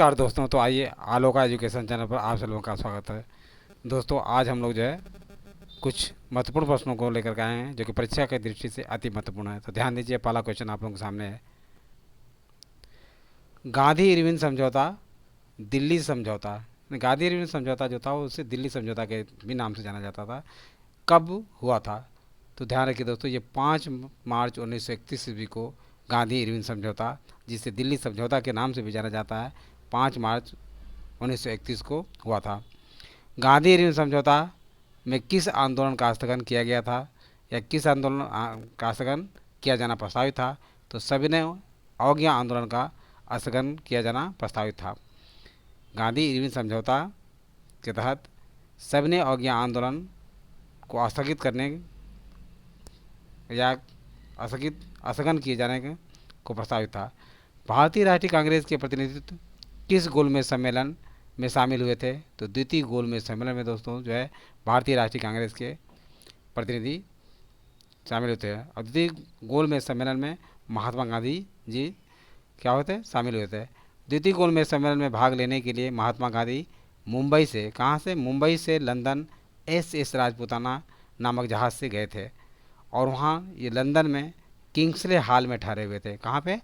नमस्कार दोस्तों। तो आइए, आलोका एजुकेशन चैनल पर आप सब लोगों का स्वागत है। दोस्तों, आज हम लोग जो है कुछ महत्वपूर्ण प्रश्नों को लेकर के आए हैं जो कि परीक्षा की दृष्टि से अति महत्वपूर्ण है। तो ध्यान दीजिए, पहला क्वेश्चन आप लोगों के सामने है। गांधी इरविन समझौता, दिल्ली समझौता, गांधी इरविन समझौता जो था उसे दिल्ली समझौता के भी नाम से जाना जाता था, कब हुआ था? तो ध्यान रखिए दोस्तों, ये 5 मार्च 1931 ईस्वी को गांधी इरविन समझौता, जिसे दिल्ली समझौता के नाम से भी जाना जाता है, 5 मार्च 1931 को हुआ था। गांधी इरविन समझौता में किस आंदोलन का स्थगन किया गया था, या किस आंदोलन का स्थगन किया जाना प्रस्तावित था? तो सविनय अवज्ञा आंदोलन का स्थगन किया जाना प्रस्तावित था। गांधी इरविन समझौता के तहत सविनय अवज्ञा आंदोलन को स्थगित करने या स्थगन किए जाने को प्रस्तावित था। भारतीय राष्ट्रीय कांग्रेस के प्रतिनिधित्व किस गोलमेज सम्मेलन में शामिल हुए थे? तो द्वितीय गोलमेज सम्मेलन में दोस्तों जो है भारतीय राष्ट्रीय कांग्रेस के प्रतिनिधि शामिल होते हैं। और द्वितीय गोलमेज सम्मेलन में महात्मा गांधी जी क्या होते शामिल हुए थे। द्वितीय गोलमेज सम्मेलन में भाग लेने के लिए महात्मा गांधी मुंबई से, कहाँ से? मुंबई से लंदन एस राजपूताना नामक जहाज़ से गए थे, और वहाँ ये लंदन में किंग्सले हॉल में ठहरे हुए थे। कहाँ पे?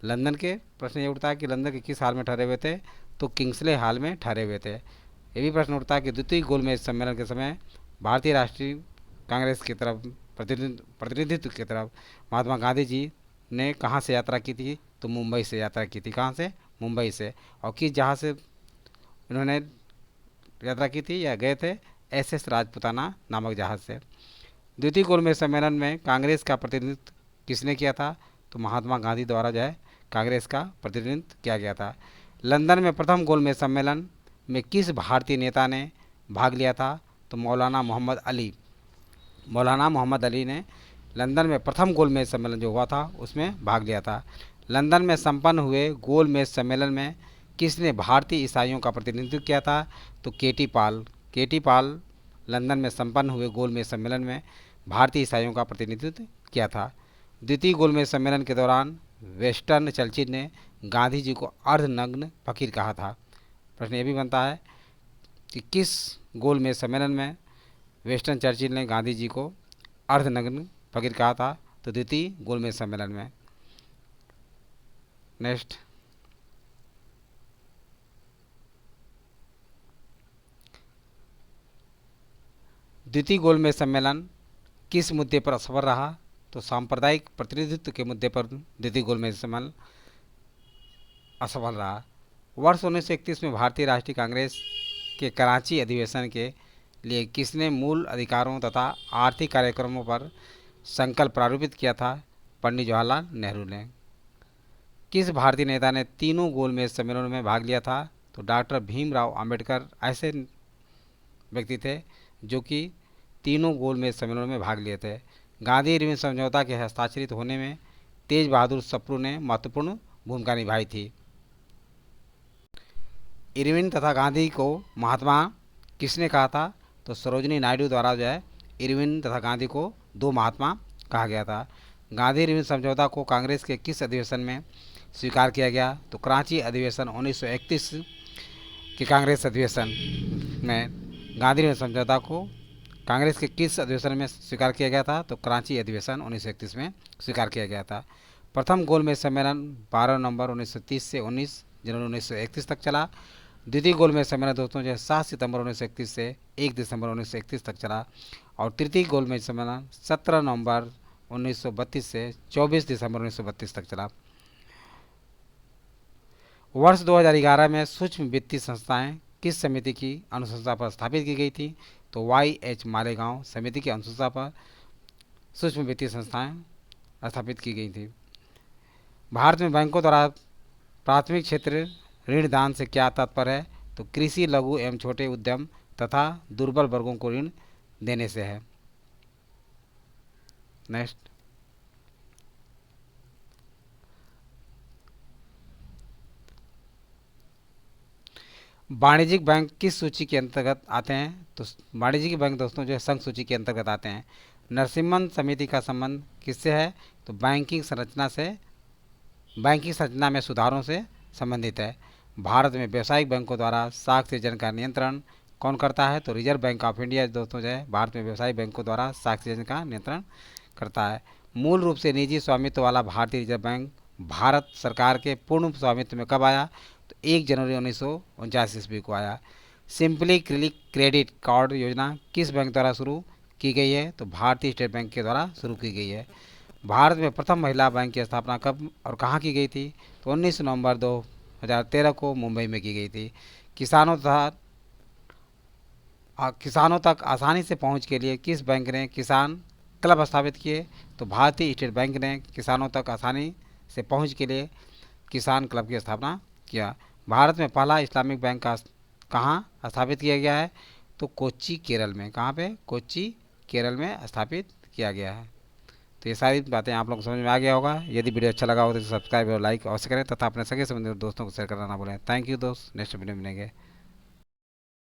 लंदन के प्रश्न ये उठता है कि लंदन के किस हाल में ठहरे हुए थे? तो किंग्सले हॉल में ठहरे हुए थे। ये भी प्रश्न उठता है कि द्वितीय गोलमेज सम्मेलन के समय भारतीय राष्ट्रीय कांग्रेस की तरफ प्रतिनिधित्व की तरफ महात्मा गांधी जी ने कहाँ से यात्रा की थी? तो मुंबई से यात्रा की थी। कहाँ से? मुंबई से। और किस जहाज़ से इन्होंने यात्रा की थी या गए थे? एस राजपूताना नामक जहाज़ से। द्वितीय गोलमेज सम्मेलन में कांग्रेस का प्रतिनिधित्व किसने किया था? तो महात्मा गांधी द्वारा जो है कांग्रेस का प्रतिनिधित्व किया गया था। लंदन में प्रथम गोलमेज सम्मेलन में किस भारतीय नेता ने भाग लिया था? तो मौलाना मोहम्मद अली ने लंदन में प्रथम गोलमेज सम्मेलन जो हुआ था उसमें भाग लिया था। लंदन में संपन्न हुए गोलमेज सम्मेलन में किसने भारतीय ईसाइयों का प्रतिनिधित्व किया था? तो केटी पाल लंदन में संपन्न हुए गोलमेज सम्मेलन में भारतीय ईसाइयों का प्रतिनिधित्व किया था। द्वितीय गोलमेज सम्मेलन के दौरान वेस्टर्न चर्चिल ने गांधी जी को अर्धनग्न फकीर कहा था। प्रश्न ये भी बनता है कि किस गोलमेज सम्मेलन में वेस्टर्न चर्चिल ने गांधी जी को अर्धनग्न फकीर कहा था? तो द्वितीय गोलमेज सम्मेलन में। नेक्स्ट, द्वितीय गोलमेज सम्मेलन किस मुद्दे पर असफल रहा? तो सांप्रदायिक प्रतिनिधित्व के मुद्दे पर द्वितीय गोलमेज सम्मेलन असफल रहा। वर्ष 1931 में भारतीय राष्ट्रीय कांग्रेस के कराची अधिवेशन के लिए किसने मूल अधिकारों तथा आर्थिक कार्यक्रमों पर संकल्प प्रारूपित किया था? पंडित जवाहरलाल नेहरू ने। किस भारतीय नेता ने तीनों गोलमेज सम्मेलनों में भाग लिया था? तो डॉक्टर भीमराव अंबेडकर ऐसे व्यक्ति थे जो कि तीनों गोलमेज सम्मेलनों में भाग लिए थे। गांधी इरविन समझौता के हस्ताक्षरित होने में तेज बहादुर सप्रू ने महत्वपूर्ण भूमिका निभाई थी। इरविन तथा गांधी को महात्मा किसने कहा था? तो सरोजिनी नायडू द्वारा जो है इरविन तथा गांधी को दो महात्मा कहा गया था। गांधी इरविन समझौता को कांग्रेस के किस अधिवेशन में स्वीकार किया गया? तो कराची अधिवेशन 1931 के कांग्रेस अधिवेशन में गांधी इरविन समझौता को कांग्रेस के किस अधिवेशन में स्वीकार किया गया था? तो कराची अधिवेशन 1931 में स्वीकार किया गया था। प्रथम गोलमेज सम्मेलन 12 नवंबर 1930 से 19 जनवरी 1931 तक चला। द्वितीय गोलमेज सम्मेलन दोस्तों जो है 7 सितंबर 1931 से 1 दिसंबर 1931 तक चला। और तृतीय गोलमेज सम्मेलन 17 नवंबर 1932 से 24 दिसंबर 1932 तक चला। वर्ष 2011 में सूक्ष्म वित्तीय संस्थाएं किस समिति की अनुशंसा पर स्थापित की गई थी? तो YH मालेगांव समिति की अनुशंसा पर सूक्ष्म वित्तीय संस्थाएं स्थापित की गई थी। भारत में बैंकों द्वारा प्राथमिक क्षेत्र ऋण दान से क्या तात्पर्य है? तो कृषि, लघु एवं छोटे उद्यम तथा दुर्बल वर्गों को ऋण देने से है। नेक्स्ट, वाणिज्यिक बैंक किस सूची के अंतर्गत आते हैं? तो वाणिज्यिक बैंक दोस्तों जो है संघ सूची के अंतर्गत आते हैं। नरसिम्हन समिति का संबंध किससे है? तो बैंकिंग संरचना में सुधारों से संबंधित है। भारत में व्यावसायिक बैंकों द्वारा साख सृजन का नियंत्रण कौन करता है? तो रिजर्व बैंक ऑफ इंडिया दोस्तों जो है भारत में व्यावसायिक बैंकों द्वारा साख सृजन का नियंत्रण करता है। मूल रूप से निजी स्वामित्व वाला भारतीय रिजर्व बैंक भारत सरकार के पूर्ण स्वामित्व में कब आया? तो 1 जनवरी 1949 ईस्वी को आया। सिंपली क्रेडिट कार्ड योजना किस बैंक द्वारा शुरू की गई है? तो भारतीय स्टेट बैंक के द्वारा शुरू की गई है। भारत में प्रथम महिला बैंक की स्थापना कब और कहाँ की गई थी? तो 19 नवंबर 2013 को मुंबई में की गई थी। किसानों तक आसानी से पहुंच के लिए किस बैंक ने किसान क्लब स्थापित किए? तो भारतीय स्टेट बैंक ने किसानों तक आसानी से पहुंच के लिए किसान क्लब की स्थापना किया। भारत में पहला इस्लामिक बैंक का कहाँ स्थापित किया गया है? तो कोच्चि केरल में। कहाँ पे? कोच्चि केरल में स्थापित किया गया है। तो ये सारी बातें आप लोग को समझ में आ गया होगा। यदि वीडियो अच्छा लगा हो तो सब्सक्राइब और लाइक अवश्य करें तथा अपने सगे संबंधी दोस्तों को शेयर करना ना भूलें। थैंक यू दोस्त, नेक्स्ट वीडियो में मिलेंगे।